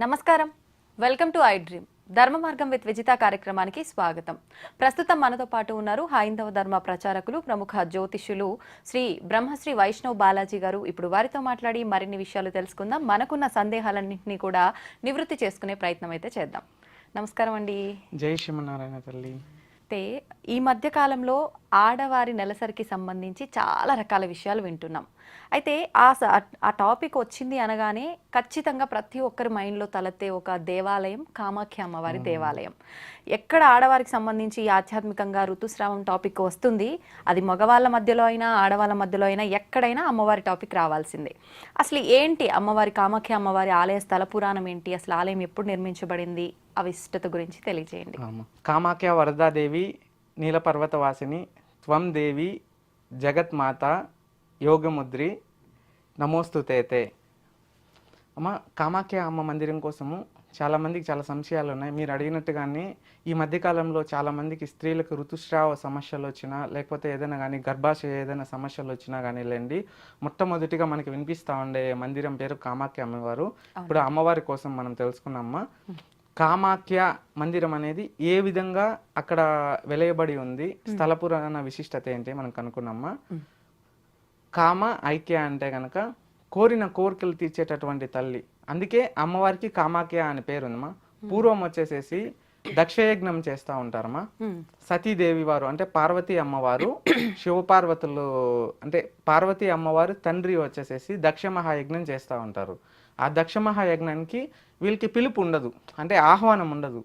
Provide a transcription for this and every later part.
నమస్కారం. Welcome to I dream ధర్మ మార్గం విత్ విజిత కార్యక్రమానికి స్వాగతం. ప్రస్తుతం మనతో పాటు ఉన్నారు హైందవ ధర్మ ప్రచారకులు, ప్రముఖ జ్యోతిష్యులు శ్రీ బ్రహ్మశ్రీ వైష్ణవ్ బాలాజీ గారు. ఇప్పుడు వారితో మాట్లాడి మరిన్ని విషయాలు తెలుసుకుందాం. మనకున్న సందేహాలన్నింటినీ కూడా నివృత్తి చేసుకునే ప్రయత్నం అయితే చేద్దాం. నమస్కారం అండి. జై శ్రీమన్నారాయణ తల్లి. అయితే ఈ మధ్య కాలంలో ఆడవారి నెలసరికి సంబంధించి చాలా రకాల విషయాలు వింటున్నాం. అయితే ఆ టాపిక్ వచ్చింది అనగానే ఖచ్చితంగా ప్రతి ఒక్కరి మైండ్లో తలెత్తే ఒక దేవాలయం కామాఖ్య అమ్మవారి దేవాలయం. ఎక్కడ ఆడవారికి సంబంధించి ఆధ్యాత్మికంగా ఋతుస్రావం టాపిక్ వస్తుంది, అది మగవాళ్ళ మధ్యలో అయినా ఆడవాళ్ళ మధ్యలో అయినా ఎక్కడైనా అమ్మవారి టాపిక్ రావాల్సిందే. అసలు ఏంటి అమ్మవారి కామాఖ్య అమ్మవారి ఆలయ స్థల పురాణం ఏంటి, అసలు ఆలయం ఎప్పుడు నిర్మించబడింది, ఆ విశిష్టత గురించి తెలియజేయండి. కామాఖ్య వరదాదేవి నీలపర్వతవాసిని త్వం దేవి జగత్మాత యోగముద్రి నమోస్తుతే. అమ్మ, కామాఖ్య అమ్మ మందిరం కోసము చాలామందికి చాలా సంశయాలు ఉన్నాయి. మీరు అడిగినట్టుగానే ఈ మధ్యకాలంలో చాలామందికి స్త్రీలకు ఋతుస్రావ సమస్యలు వచ్చినా, లేకపోతే ఏదైనా కానీ గర్భాశయ ఏదైనా సమస్యలు వచ్చినా కానీ లేండి, మొట్టమొదటిగా మనకి వినిపిస్తూ ఉండే మందిరం పేరు కామాఖ్య అమ్మవారు. ఇప్పుడు అమ్మవారి కోసం మనం తెలుసుకున్నామా. కామాఖ్య మందిరం అనేది ఏ విధంగా అక్కడ వెలయబడి ఉంది, స్థల పురాణ విశిష్టత ఏంటి మనం కనుక్కున్నామా. కామ ఐక్య అంటే కనుక కోరిన కోరికలు తీర్చేటటువంటి తల్లి, అందుకే అమ్మవారికి కామాఖ్య అని పేరు ఉందమ్మా. పూర్వం వచ్చేసేసి దక్షయజ్ఞం చేస్తూ ఉంటారమ్మా. సతీదేవి వారు అంటే పార్వతీ అమ్మవారు, శివపార్వతులు అంటే పార్వతీ అమ్మవారు తండ్రి వచ్చేసేసి దక్ష మహాయజ్ఞం చేస్తూ ఉంటారు. ఆ దక్ష మహాయజ్ఞానికి వీళ్ళకి పిలుపు ఉండదు, అంటే ఆహ్వానం ఉండదు.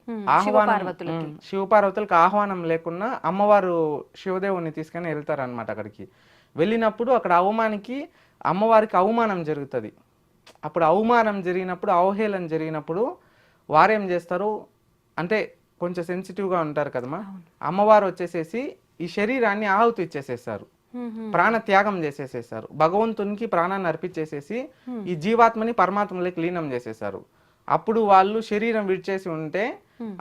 శివపార్వతులకు ఆహ్వానం లేకుండా అమ్మవారు శివదేవుని తీసుకొని వెళ్తారనమాట. అక్కడికి వెళ్ళినప్పుడు అక్కడ అమ్మవారికి అవమానం జరుగుతుంది. అప్పుడు అవమానం జరిగినప్పుడు, అవహేళన జరిగినప్పుడు వారేం చేస్తారు అంటే కొంచెం సెన్సిటివ్గా ఉంటారు కదమ్మా. అమ్మవారు వచ్చేసేసి ఈ శరీరాన్ని ఆహుతి ఇచ్చేసేసారు, ప్రాణ త్యాగం చేసేసేసారు. భగవంతునికి ప్రాణాన్ని అర్పించేసేసి ఈ జీవాత్మని పరమాత్మలోకి లీనం చేసేసారు. అప్పుడు వాళ్ళు శరీరం విడిచేసి ఉంటే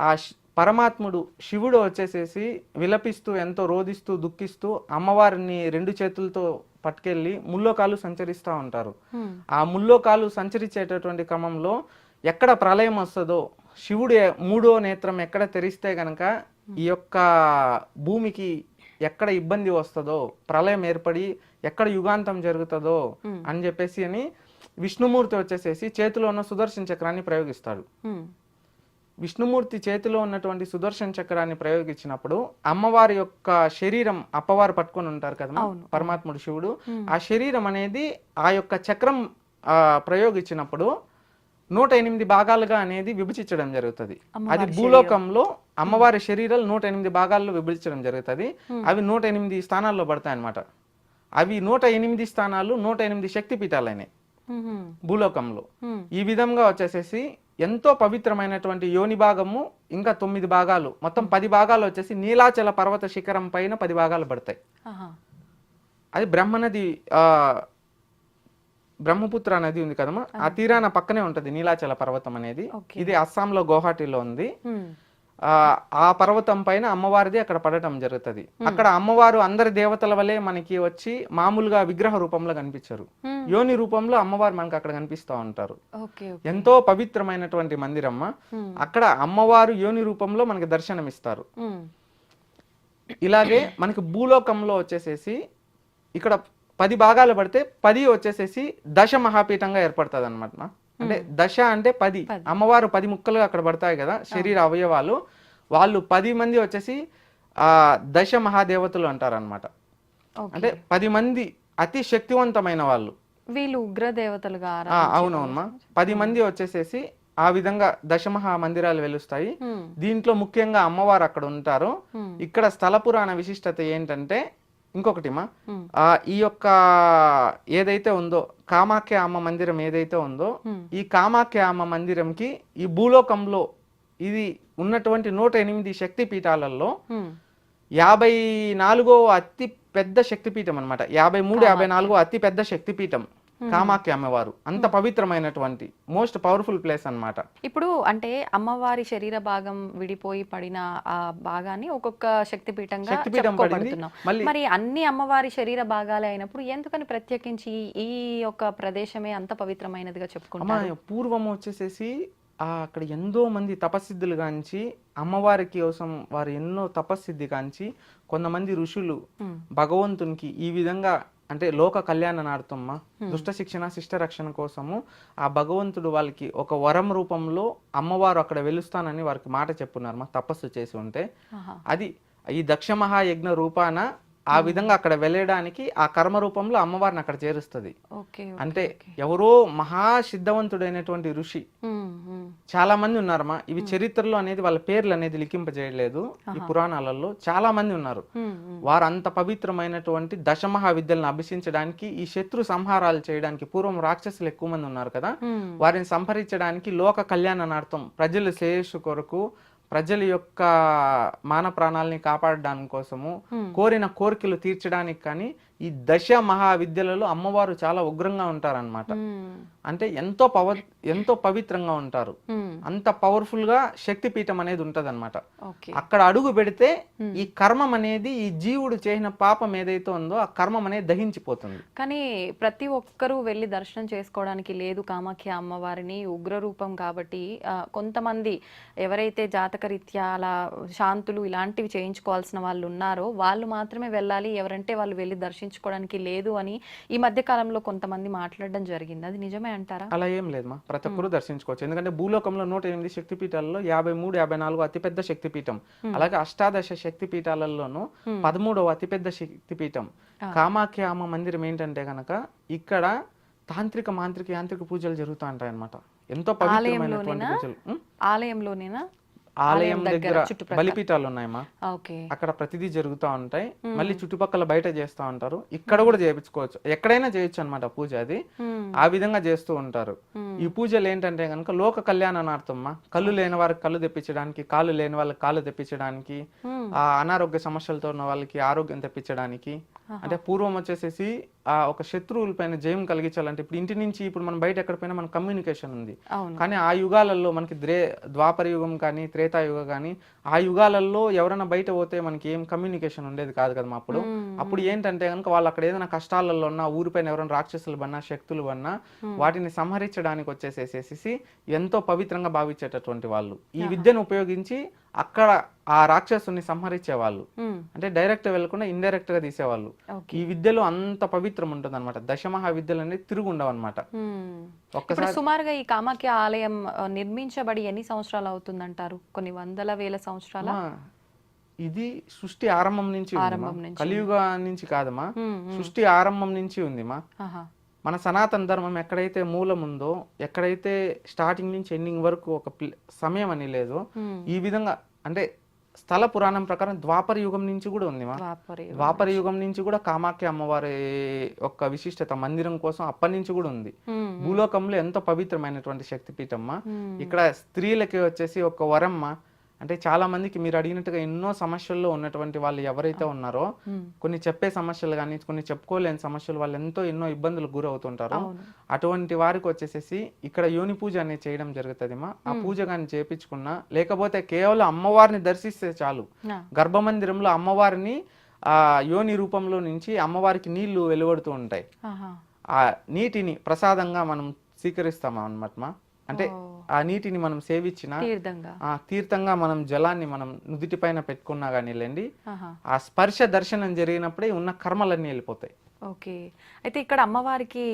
ఆ పరమాత్ముడు శివుడు వచ్చేసేసి విలపిస్తూ ఎంతో రోధిస్తూ దుఃఖిస్తూ అమ్మవారిని రెండు చేతులతో పట్టుకెళ్ళి ముల్లోకాలు సంచరిస్తూ ఉంటారు. ఆ ముల్లోకాలు సంచరించేటటువంటి క్రమంలో ఎక్కడ ప్రళయం వస్తుందో, శివుడు మూడో నేత్రం ఎక్కడ తెరిస్తే గనక ఈ యొక్క భూమికి ఎక్కడ ఇబ్బంది వస్తుందో, ప్రళయం ఏర్పడి ఎక్కడ యుగాంతం జరుగుతుందో అని చెప్పేసి అని విష్ణుమూర్తి వచ్చేసేసి చేతిలో ఉన్న సుదర్శన చక్రాన్ని ప్రయోగిస్తాడు. విష్ణుమూర్తి చేతిలో ఉన్నటువంటి సుదర్శన చక్రాన్ని ప్రయోగించినప్పుడు అమ్మవారి యొక్క శరీరం అప్పవారు పట్టుకొని ఉంటారు కదా పరమాత్ముడు శివుడు, ఆ శరీరం అనేది ఆ యొక్క చక్రం ప్రయోగించినప్పుడు 108 భాగాలుగా అనేది విభజించడం జరుగుతుంది. అది భూలోకంలో అమ్మవారి శరీరాలు 108 భాగాల్లో విభజించడం జరుగుతుంది. అవి 108 స్థానాల్లో పడతాయి అన్నమాట. అవి 108 స్థానాలు 108 శక్తి పీఠాలైనాయి భూలోకంలో. ఈ విధంగా వచ్చేసేసి ఎంతో పవిత్రమైనటువంటి యోని భాగము ఇంకా 9 భాగాలు, మొత్తం 10 భాగాలు వచ్చేసి నీలాచల పర్వత శిఖరం పైన 10 భాగాలు పడతాయి. అది బ్రహ్మనది, బ్రహ్మపుత్ర నది ఉంది కదమ్మా, ఆ తీరాన పక్కనే ఉంటది నీలాచల పర్వతం అనేది. ఇది అస్సాంలో గౌహాటీలో ఉంది. ఆ పర్వతం పైన అమ్మవారిది అక్కడ పడటం జరుగుతుంది. అక్కడ అమ్మవారు అందరి దేవతల వలె మనకి వచ్చి మామూలుగా విగ్రహ రూపంలో కనిపించరు, యోని రూపంలో అమ్మవారు మనకు అక్కడ కనిపిస్తూ ఉంటారు. ఎంతో పవిత్రమైనటువంటి మందిరమ్మ. అక్కడ అమ్మవారు యోని రూపంలో మనకి దర్శనమిస్తారు. ఇలాగే మనకి భూలోకంలో వచ్చేసేసి ఇక్కడ 10 భాగాలు పడితే 10 వచ్చేసేసి దశ మహాపీఠంగా ఏర్పడుతుంది అనమాట. అంటే దశ అంటే 10, అమ్మవారు 10 ముక్కలుగా అక్కడ పడతాయి కదా శరీర అవయవాలు. వాళ్ళు 10 మంది వచ్చేసి దశ మహాదేవతలు అంటారు అనమాట. అంటే 10 మంది అతి శక్తివంతమైన వాళ్ళు, వీళ్ళు ఉగ్రదేవతలుగా. అవునవునమ్మా. 10 మంది వచ్చేసేసి ఆ విధంగా దశమహా మందిరాలు వెలుస్తాయి. దీంట్లో ముఖ్యంగా అమ్మవారు అక్కడ ఉంటారు. ఇక్కడ స్థల పురాణ విశిష్టత ఏంటంటే ఇంకొకటిమా, ఈ యొక్క ఏదైతే ఉందో కామాఖ్య అమ్మ మందిరం ఏదైతే ఉందో, ఈ కామాఖ్య అమ్మ మందిరంకి ఈ భూలోకంలో ఇది ఉన్నటువంటి 108 శక్తి పీఠాలలో 54వ అతి పెద్ద శక్తిపీఠం అనమాట. 53, 54 అతి పెద్ద శక్తిపీఠం కామాఖ్య అమ్మవారు. అంత పవిత్రమైనటువంటి మోస్ట్ పవర్ఫుల్ ప్లేస్ అన్నమాట. ఇప్పుడు అంటే అమ్మవారి శరీర భాగం విడిపోయి పడిన ఆ భాగాన్ని ఒక్కొక్క శక్తిపీఠంగా చెప్పుకోబడుతున్నాం. మరి అన్ని అమ్మవారి శరీర భాగాలే అయినప్పుడు ఎందుకని ప్రత్యేకించి ఈ యొక్క ప్రదేశమే అంత పవిత్రమైనదిగా చెప్పుకుంటారు? పూర్వం వచ్చేసేసి అక్కడ ఎంతో మంది తపస్సిద్ధులు కాంచి అమ్మవారికి కోసం వారు ఎన్నో తపస్సిద్ధి కాంచి కొంతమంది ఋషులు భగవంతునికి ఈ విధంగా అంటే లోక కళ్యాణార్థమ్మ దుష్ట శిక్షణ శిష్ట రక్షణ కోసము ఆ భగవంతుడు వాళ్ళకి ఒక వరం రూపంలో అమ్మవారు అక్కడ వెలుస్తానని వారికి మాట చెప్పున్నారు మా తపస్సు చేసి ఉంటే అది ఈ దక్ష మహాయజ్ఞ రూపాన ఆ విధంగా అక్కడ వెళ్ళడానికి ఆ కర్మ రూపంలో అమ్మవారిని అక్కడ చేరుస్తుంది. అంటే ఎవరో మహాసిద్ధవంతుడైనటువంటి ఋషి చాలా మంది ఉన్నారమ్మా. ఇవి చరిత్రలో అనేది వాళ్ళ పేర్లు అనేది లిఖింపజేయలేదు. ఈ పురాణాలలో చాలా మంది ఉన్నారు. వారు అంత పవిత్రమైనటువంటి దశమహా విద్యలను అభ్యసించడానికి ఈ శత్రు సంహారాలు చేయడానికి పూర్వం రాక్షసులు ఎక్కువ మంది ఉన్నారు కదా, వారిని సంహరించడానికి లోక కళ్యాణార్థం ప్రజల శ్రేయస్సు కొరకు ప్రజల యొక్క మాన ప్రాణాలని కాపాడడానికి కోసము కోరిన కోరికలు తీర్చడానికి కానీ ఈ దశ మహావిద్యలలో అమ్మవారు చాలా ఉగ్రంగా ఉంటారన్నమాట. అంటే ఎంతో పవిత్రంగా ఉంటారు. అంత పవర్ఫుల్ గా శక్తి పీఠం అనేది ఉంటది అనమాట. అక్కడ అడుగు పెడితే ఈ కర్మం అనేది ఈ జీవుడు చేసిన పాపం ఏదైతే ఉందో ఆ కర్మం అనేది దహించిపోతుంది. కానీ ప్రతి ఒక్కరూ వెళ్ళి దర్శనం చేసుకోవడానికి లేదు కామాఖ్య అమ్మవారిని, ఉగ్ర రూపం కాబట్టి. కొంతమంది ఎవరైతే జాతకరీత్యా అలా శాంతులు ఇలాంటివి చేయించుకోవాల్సిన వాళ్ళు ఉన్నారో వాళ్ళు మాత్రమే వెళ్ళాలి, ఎవరంటే వాళ్ళు వెళ్ళి దర్శించుకోవడానికి లేదు అని ఈ మధ్య కాలంలో కొంతమంది మాట్లాడడం జరిగింది. అది నిజమే అంటారా? అలా ఏం లేదమ్మా, ప్రతి ఒక్కరూ దర్శించుకోవచ్చు. ఎందుకంటే భూలోకంలో 108 శక్తిపీఠాలలో 53, 54 అతిపెద్ద శక్తిపీఠం, అలాగే అష్టాదశ శక్తిపీఠాలలోనూ 13వ అతిపెద్ద శక్తిపీఠం కామాఖ్య అమ్మ మందిరం ఏంటంటే గనక ఇక్కడ తాంత్రిక మాంత్రిక యాంత్రిక పూజలు జరుగుతూ ఉంటాయి అన్నమాట. ఎంతో పవిత్రమైనటువంటి పూజలు. ఆలయంలోనేనా? ఆలయం దగ్గర బలిపీఠాలు ఉన్నాయమ్మా, అక్కడ ప్రతిదీ జరుగుతూ ఉంటాయి. మళ్ళీ చుట్టుపక్కల బయట చేస్తూ ఉంటారు, ఇక్కడ కూడా చేయించుకోవచ్చు, ఎక్కడైనా చేయొచ్చు అనమాట పూజ. అది ఆ విధంగా చేస్తూ ఉంటారు. ఈ పూజలు ఏంటంటే కనుక లోక కళ్యాణార్థమ్మా. కళ్ళు లేని వారికి కళ్ళు తెప్పించడానికి, కాళ్ళు లేని వాళ్ళకి కాళ్ళు తెప్పించడానికి, ఆ అనారోగ్య సమస్యలతో ఉన్న వాళ్ళకి ఆరోగ్యం తెప్పించడానికి. అంటే పూర్వం వచ్చేసేసి ఆ ఒక శత్రువుల పైన జయం కలిగించాలంటే ఇప్పుడు ఇంటి నుంచి ఇప్పుడు మనం బయట ఎక్కడ పోయినా మన కమ్యూనికేషన్ ఉంది. కానీ ఆ యుగాలలో మనకి ద్వాపర యుగం కానీ త్రేతాయుగం కానీ ఆ యుగాలలో ఎవరైనా బయట పోతే మనకి ఏం కమ్యూనికేషన్ ఉండేది కాదు కదా. అప్పుడు ఏంటంటే కనుక వాళ్ళు అక్కడ ఏదైనా కష్టాలలో ఉన్న ఊరిపైన ఎవరైనా రాక్షసులు బన్నా శక్తులు బన్నా వాటిని సంహరించడానికి వచ్చేసేసేసి ఎంతో పవిత్రంగా భావించేటటువంటి వాళ్ళు ఈ విద్యను ఉపయోగించి అక్కడ ఆ రాక్షసుని సంహరించేవాళ్ళు. అంటే డైరెక్ట్ వెళ్లకుండా ఇండైరెక్ట్ గా తీసేవాళ్ళు. ఈ విద్యలో అంత పవిత్రం ఉంటుంది అనమాట. దశమహా విద్యలు అనేది తిరుగు ఉండవు అనమాట. ఒక్కసారి సుమారుగా ఈ కామాఖ్య ఆలయం నిర్మించబడి ఎన్ని సంవత్సరాలు అవుతుందంటారు? కొన్ని వందల వేల సంవత్సరాల? ఇది సృష్టి ఆరంభం నుంచి, కలియుగ నుంచి కాదమ్మా, సృష్టి ఆరంభం నుంచి ఉందిమా. మన సనాతన ధర్మం ఎక్కడైతే మూలం ఉందో, ఎక్కడైతే స్టార్టింగ్ నుంచి ఎండింగ్ వరకు ఒక సమయం అని లేదో, ఈ విధంగా అంటే స్థల పురాణం ప్రకారం ద్వాపర యుగం నుంచి కూడా ఉంది. ద్వాపర యుగం నుంచి కూడా కామాఖ్య అమ్మవారి యొక్క విశిష్టత మందిరం కోసం అప్పటి నుంచి కూడా ఉంది. భూలోకంలో ఎంతో పవిత్రమైనటువంటి శక్తిపీఠమ్మ. ఇక్కడ స్త్రీలకి వచ్చేసి ఒక వరమ్మ. అంటే చాలా మందికి మీరు అడిగినట్టుగా ఎన్నో సమస్యల్లో ఉన్నటువంటి వాళ్ళు ఎవరైతే ఉన్నారో, కొన్ని చెప్పే సమస్యలు కానీ కొన్ని చెప్పుకోలేని సమస్యలు, వాళ్ళు ఎన్నో ఇబ్బందులు గురవుతుంటారు. అటువంటి వారికి వచ్చేసేసి ఇక్కడ యోని పూజ అనేది చేయడం జరుగుతుందిమా. ఆ పూజ కానీ చేపించుకున్నా, లేకపోతే కేవలం అమ్మవారిని దర్శిస్తే చాలు. గర్భమందిరంలో అమ్మవారిని ఆ యోని రూపంలో నుంచి అమ్మవారికి నీళ్లు వెలువడుతూ ఉంటాయి. ఆ నీటిని ప్రసాదంగా మనం స్వీకరిస్తాం అన్నమాట. అంటే ఆ నీటిని మనం సేవించిన తీర్థంగా మనం జలాన్ని మనం నుదుటి పైన పెట్టుకున్నా కానీ లేండి, ఆ స్పర్శ దర్శనం జరిగినప్పుడే ఉన్న కర్మలన్నీ వెళ్ళిపోతాయి. ఓకే. అయితే ఇక్కడ అమ్మవారికి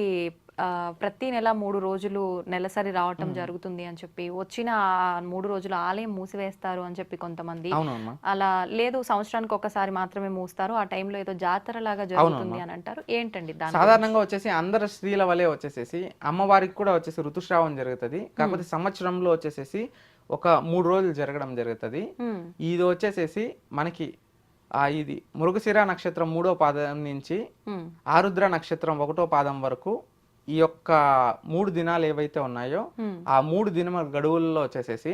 ప్రతి నెల 3 రోజులు నెలసరి రావటం జరుగుతుంది అని చెప్పి, వచ్చిన 3 రోజులు ఆలయం మూసివేస్తారు అని చెప్పి కొంతమంది, అలా లేదు సంవత్సరానికి ఒకసారి మాత్రమే మూస్తారు, ఆ టైంలో ఏదో జాతర లాగా జరుగుతుంది అని అంటారు. ఏంటండి దాని? సాధారణంగా వచ్చేసి అందరు స్త్రీల వలె వచ్చేసేసి అమ్మవారికి కూడా వచ్చేసి ఋతుస్రావం జరుగుతుంది. కాకపోతే సంవత్సరంలో వచ్చేసేసి ఒక 3 రోజులు జరగడం జరుగుతుంది. ఇది వచ్చేసేసి మనకి ఇది మృగశిర నక్షత్రం 3వ పాదం నుంచి ఆరుద్ర నక్షత్రం 1వ పాదం వరకు ఈ యొక్క 3 దినాలు ఏవైతే ఉన్నాయో ఆ 3 దినముల గడువుల్లో వచ్చేసేసి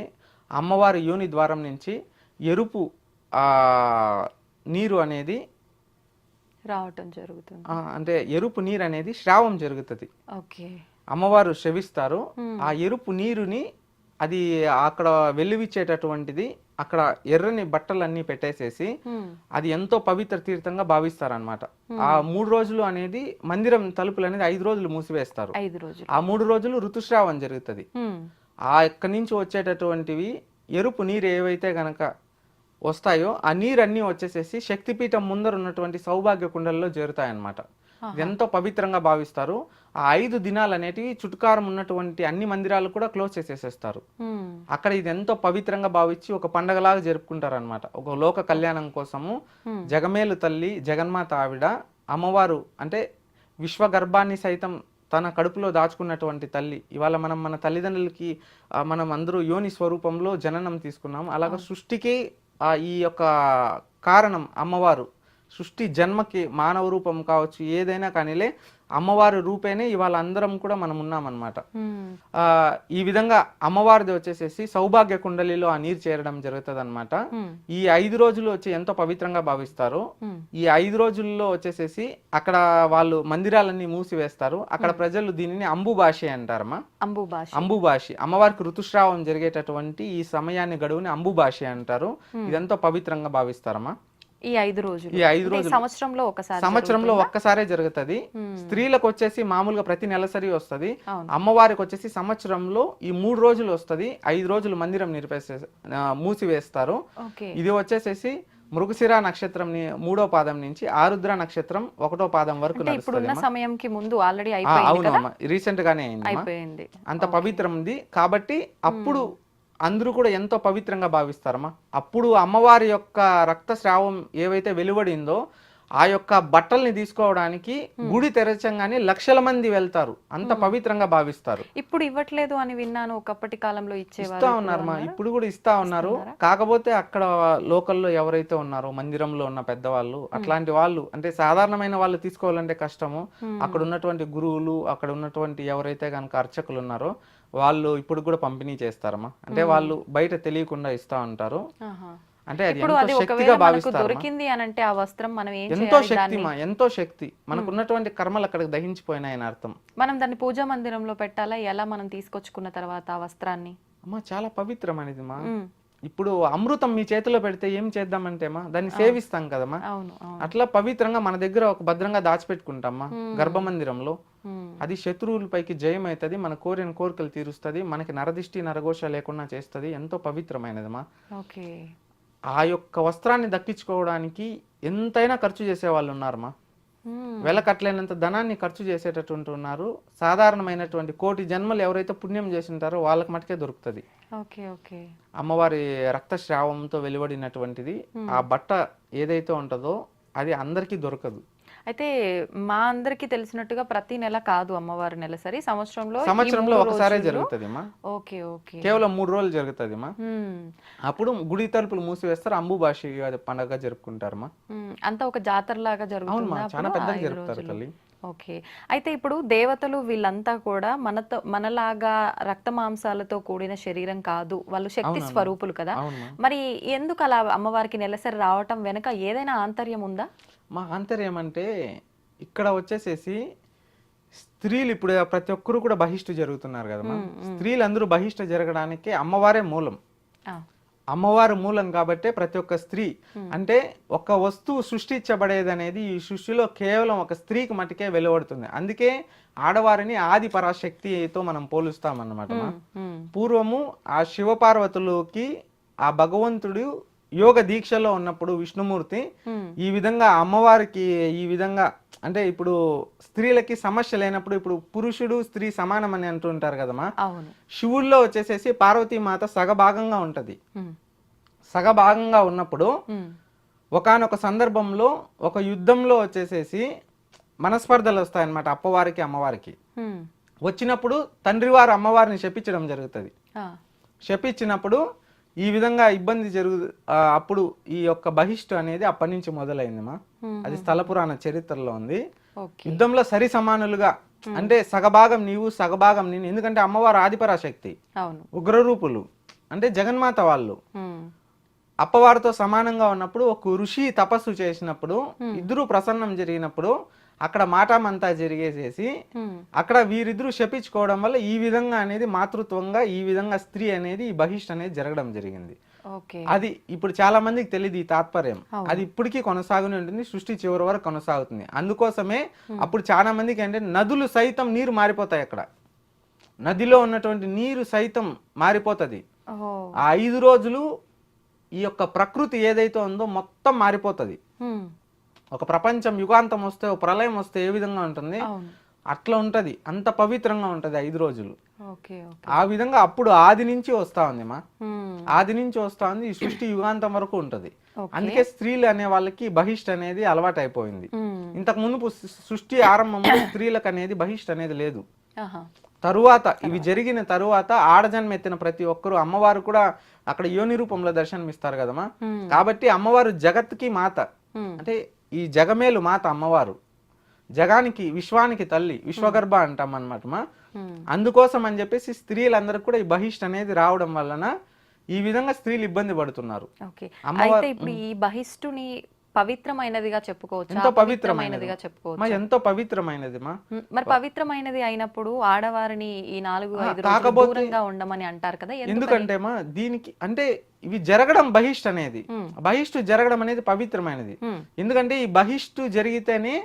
అమ్మవారి యోని ద్వారం నుంచి ఎరుపు నీరు అనేది రావటం జరుగుతుంది. అంటే ఎరుపు నీరు అనేది శ్రావం జరుగుతుంది. అమ్మవారు శ్రవిస్తారు. ఆ ఎరుపు నీరుని అది అక్కడ వెల్లువిచ్చేటటువంటిది అక్కడ ఎర్రని బట్టలన్నీ పెట్టేసేసి అది ఎంతో పవిత్ర తీర్థంగా భావిస్తారనమాట. ఆ 3 రోజులు అనేది మందిరం తలుపులు అనేది 5 రోజులు మూసివేస్తారు. ఆ 3 రోజులు ఋతుస్రావం జరుగుతుంది. ఎక్కడి నుంచి వచ్చేటటువంటివి ఎరుపు నీరు ఏవైతే గనక వస్తాయో ఆ నీరన్నీ వచ్చేసేసి శక్తిపీఠం ముందర ఉన్నటువంటి సౌభాగ్య కుండల్లో చేరుతాయన్నమాట. ఇది ఎంతో పవిత్రంగా భావిస్తారు. ఆ 5 దినాలు అనేటివి చుట్టుకారం ఉన్నటువంటి అన్ని మందిరాలు కూడా క్లోజ్ చేసేసేస్తారు. అక్కడ ఇది ఎంతో పవిత్రంగా భావించి ఒక పండగలాగా జరుపుకుంటారు అనమాట. ఒక లోక కళ్యాణం కోసము జగమేలు తల్లి జగన్మాత ఆవిడ అమ్మవారు అంటే విశ్వగర్భాన్ని సైతం తన కడుపులో దాచుకున్నటువంటి తల్లి. ఇవాళ మనం మన తల్లిదండ్రులకి మనం అందరూ యోని స్వరూపంలో జననం తీసుకున్నాం. అలాగే సృష్టికి ఈ యొక్క కారణం అమ్మవారు. సృష్టి జన్మకి మానవ రూపం కావచ్చు ఏదైనా కానీలే అమ్మవారి రూపేనే ఇవాళ అందరం కూడా మనం ఉన్నామన్నమాట. ఈ విధంగా అమ్మవారిది వచ్చేసేసి సౌభాగ్య కుండలిలో ఆ నీరు చేరడం జరుగుతుంది అనమాట. ఈ 5 రోజులు వచ్చి ఎంతో పవిత్రంగా భావిస్తారు. ఈ 5 రోజుల్లో వచ్చేసేసి అక్కడ వాళ్ళు మందిరాలన్నీ మూసివేస్తారు. అక్కడ ప్రజలు దీనిని అంబుబాషి అంటారమ్మా. అంబుబాషి అమ్మవారికి ఋతుస్రావం జరిగేటటువంటి ఈ సమయాన్ని గడువుని అంబుబాషి అంటారు. ఇదెంతో పవిత్రంగా భావిస్తారమ్మా. ఈ 5 రోజులు సంవత్సరంలో ఒక్కసారే జరుగుతుంది. స్త్రీలకు వచ్చేసి మామూలుగా ప్రతి నెలసరి వస్తుంది. అమ్మవారికి వచ్చేసి సంవత్సరంలో ఈ 3 రోజులు వస్తుంది. 5 రోజులు మందిరం మూసివేస్తారు. ఇది వచ్చేసేసి మృగశిర నక్షత్రం 3వ పాదం నుంచి ఆరుద్ర నక్షత్రం 1వ పాదం వరకు అవునమ్మా, రీసెంట్ గానే అయింది. అంత పవిత్రం ఉంది కాబట్టి అప్పుడు అందరూ కూడా ఎంతో పవిత్రంగా భావిస్తారమ్మా. అప్పుడు అమ్మవారి యొక్క రక్తస్రావం ఏవైతే వెలువడిందో ఆ యొక్క బట్టల్ని తీసుకోవడానికి గుడి తెరచంగానే లక్షల మంది వెళ్తారు. అంత పవిత్రంగా భావిస్తారు. ఇప్పుడు ఇవ్వట్లేదు అని విన్నాను, ఒకప్పటి కాలంలో ఇస్తా ఉన్నారమ్మా. ఇప్పుడు కూడా ఇస్తా ఉన్నారు. కాకపోతే అక్కడ లోకల్లో ఎవరైతే ఉన్నారో మందిరంలో ఉన్న పెద్దవాళ్ళు అట్లాంటి వాళ్ళు అంటే సాధారణమైన వాళ్ళు తీసుకోవాలంటే కష్టము. అక్కడ ఉన్నటువంటి గురువులు అక్కడ ఉన్నటువంటి ఎవరైతే కనుక అర్చకులు ఉన్నారో వాళ్ళు ఇప్పుడు కూడా పంపిణీ చేస్తారమ్మా. అంటే వాళ్ళు బయట తెలియకుండా ఇస్తా ఉంటారు. అంటే అది ఎంతో శక్తిగా భావిస్తారు. దొరికింది అని అంటే ఆ వస్త్రం మనం ఎంతో శక్తిమా, ఎంతో శక్తి. మనకు ఉన్నటువంటి కర్మలు అక్కడికి దహించిపోయినాయని అర్థం. మనం దాన్ని పూజా మందిరంలో పెట్టాలా? ఎలా మనం తీసుకొచ్చుకున్న తర్వాత ఆ వస్త్రాన్ని? అమ్మా చాలా పవిత్రం అనేది మా. ఇప్పుడు అమృతం మీ చేతిలో పెడితే ఏం చేద్దామంటే మా దాన్ని సేవిస్తాం కదమ్మా. అట్లా పవిత్రంగా మన దగ్గర ఒక భద్రంగా దాచిపెట్టుకుంటామా గర్భమందిరంలో. అది శత్రువులపైకి జయం అవుతుంది, మన కోరిన కోరికలు తీరుస్తుంది, మనకి నరదిష్టి నరఘోష లేకుండా చేస్తుంది. ఎంతో పవిత్రమైనదమ్మా. ఆ యొక్క వస్త్రాన్ని దక్కించుకోవడానికి ఎంతైనా ఖర్చు చేసే వాళ్ళు ఉన్నారమ్మా. వెలకట్లేనంత ధనాన్ని ఖర్చు చేసేటటువంటి ఉన్నారు. సాధారణమైనటువంటి 1,000,000 జన్మలు ఎవరైతే పుణ్యం చేసి ఉంటారో వాళ్ళకి మటుకే దొరుకుతుంది. అమ్మవారి రక్తస్రావంతో వెలువడినటువంటిది ఆ బట్ట ఏదైతే ఉంటుందో అది అందరికీ దొరకదు. అయితే మా అందరికి తెలిసినట్టుగా ప్రతి నెల కాదు అమ్మవారి నెలసరి, సంవత్సరంలో ఒకసారే జరుగుతుంది. కేవలం 3 రోజులు జరుగుతుంది. అప్పుడు గుడి తలుపులు మూసివేస్తారు. అంబుబాషి పండుగ జరుపుకుంటారు. అంతా ఒక జాతర లాగా జరుగుతుంది. చాలా పెద్దగా జరుపుతారు తల్లి. ఓకే. అయితే ఇప్పుడు దేవతలు వీళ్ళంతా కూడా మనలాగా రక్త మాంసాలతో కూడిన శరీరం కాదు, వాళ్ళు శక్తి స్వరూపులు కదా. మరి ఎందుకు అలా అమ్మవారికి నెలసరి రావటం వెనక ఏదైనా ఆంతర్యం ఉందా? మా ఆంతర్యం అంటే ఇక్కడ వచ్చేసేసి స్త్రీలు ఇప్పుడు ప్రతి ఒక్కరు కూడా బహిష్టు జరుగుతున్నారు కదా. స్త్రీలు అందరూ బహిష్టు జరగడానికి అమ్మవారే మూలం. అమ్మవారు మూలం కాబట్టి ప్రతి ఒక్క స్త్రీ అంటే ఒక వస్తువు సృష్టించబడేది అనేది ఈ సృష్టిలో కేవలం ఒక స్త్రీకి మటుకే వెలువడుతుంది. అందుకే ఆడవారిని ఆది పరాశక్తితో మనం పోలుస్తామన్నమాట. పూర్వము ఆ శివపార్వతులకి ఆ భగవంతుడు యోగ దీక్షలో ఉన్నప్పుడు విష్ణుమూర్తి ఈ విధంగా అమ్మవారికి ఈ విధంగా అంటే ఇప్పుడు స్త్రీలకి సమస్య లేనప్పుడు ఇప్పుడు పురుషుడు స్త్రీ సమానం అని అంటుంటారు కదమ్మా. శివుల్లో వచ్చేసేసి పార్వతీమాత సగభాగంగా ఉంటది. సగభాగంగా ఉన్నప్పుడు ఒకానొక సందర్భంలో ఒక యుద్ధంలో వచ్చేసేసి మనస్పర్ధలు వస్తాయన్నమాట అప్పవారికి అమ్మవారికి. వచ్చినప్పుడు తండ్రి వారు అమ్మవారిని శపించడం జరుగుతుంది. శపించినప్పుడు ఈ విధంగా ఇబ్బంది అప్పుడు ఈ యొక్క బహిష్టు అనేది అప్పటి నుంచి మొదలైందమ్మా. అది స్థల పురాణ చరిత్రలో ఉంది. యుద్ధంలో సరి సమానులుగా అంటే సగభాగం నీవు సగభాగం నేను. ఎందుకంటే అమ్మవారు ఆదిపరాశక్తి, ఉగ్రరూపులు అంటే జగన్మాత వాళ్ళు. అప్పవారితో సమానంగా ఉన్నప్పుడు ఒక ఋషి తపస్సు చేసినప్పుడు ఇద్దరు ప్రసన్నం జరిగినప్పుడు అక్కడ మాటామంతా జరిగేసేసి అక్కడ వీరిద్దరూ శపించుకోవడం వల్ల ఈ విధంగా అనేది మాతృత్వంగా ఈ విధంగా స్త్రీ అనేది ఈ బహిష్ట్ అనేది జరగడం జరిగింది. అది ఇప్పుడు చాలా మందికి తెలియదు ఈ తాత్పర్యం. అది ఇప్పటికీ కొనసాగునే ఉంటుంది, సృష్టి చివరి వరకు కొనసాగుతుంది. అందుకోసమే అప్పుడు చాలా మందికి అంటే నదులు సైతం నీరు మారిపోతాయి. అక్కడ నదిలో ఉన్నటువంటి నీరు సైతం మారిపోతుంది. ఓహో. ఆ 5 రోజులు ఈ యొక్క ప్రకృతి ఏదైతే ఉందో మొత్తం మారిపోతుంది. హ్మ్. ఒక ప్రపంచం యుగాంతం వస్తే, ఒక ప్రళయం వస్తే ఏ విధంగా ఉంటుంది అవును. అట్లా ఉంటది. అంత పవిత్రంగా ఉంటది 5 రోజులు. Okay okay. ఆ విధంగా అప్పుడు ఆది నుంచి వస్తా ఉంది మా హ్మ్. ఆది నుంచి వస్తా ఉంది. ఈ సృష్టి యుగాంతం వరకు ఉంటది. ఓకే. అందుకే స్త్రీలు అనే వాళ్ళకి బహిష్ట్ అనేది అలవాటు అయిపోయింది. హ్మ్. ఇంతకు మునుపు సృష్టి ఆరంభంలో స్త్రీలకు అనేది బహిష్ట్ అనేది లేదు. ఆహా. తరువాత ఇవి జరిగిన తరువాత ఆడజన్మ ఎత్తిన ప్రతి ఒక్కరు అమ్మవారు కూడా అక్కడ యోని రూపంలో దర్శనమిస్తారు కదమ్మా. హ్మ్. కాబట్టి అమ్మవారు జగత్తుకి మాత, హ్మ్. అంటే ఈ జగమేలు మాత అమ్మవారు, జగానికి విశ్వానికి తల్లి, విశ్వగర్భ అంటాం అన్నమాట మా. హ్మ్. అందుకోసం అని చెప్పేసి స్త్రీలందరూ కూడా ఈ బహిష్ట్ అనేది రావడం వలన ఈ విధంగా స్త్రీలు ఇబ్బంది పడుతున్నారు. ఓకే. అమ్మవారు అయితే ఇప్పుడు ఈ బహిష్టుని పవిత్రమైనదిగా చెప్పుకోవచ్చు, ఎంతో పవిత్రమైనదిగా చెప్పుకోవచ్చు. మా ఎంతో పవిత్రమైనది మా. మరి పవిత్రమైనది అయినప్పుడు ఆడవారిని ఈ 4-5 రోజులు కాకపోతే దూరంగా ఉండమని అంటారు కదా, ఎందుకని? ఎందుకంటే మా దీనికి అంటే ఇవి జరగడం బహిష్ట్ అనేది, హ్మ్. బహిష్టు జరగడం అనేది పవిత్రమైనది. హ్మ్. ఎందుకంటే ఈ బహిష్టు జరిగితేనే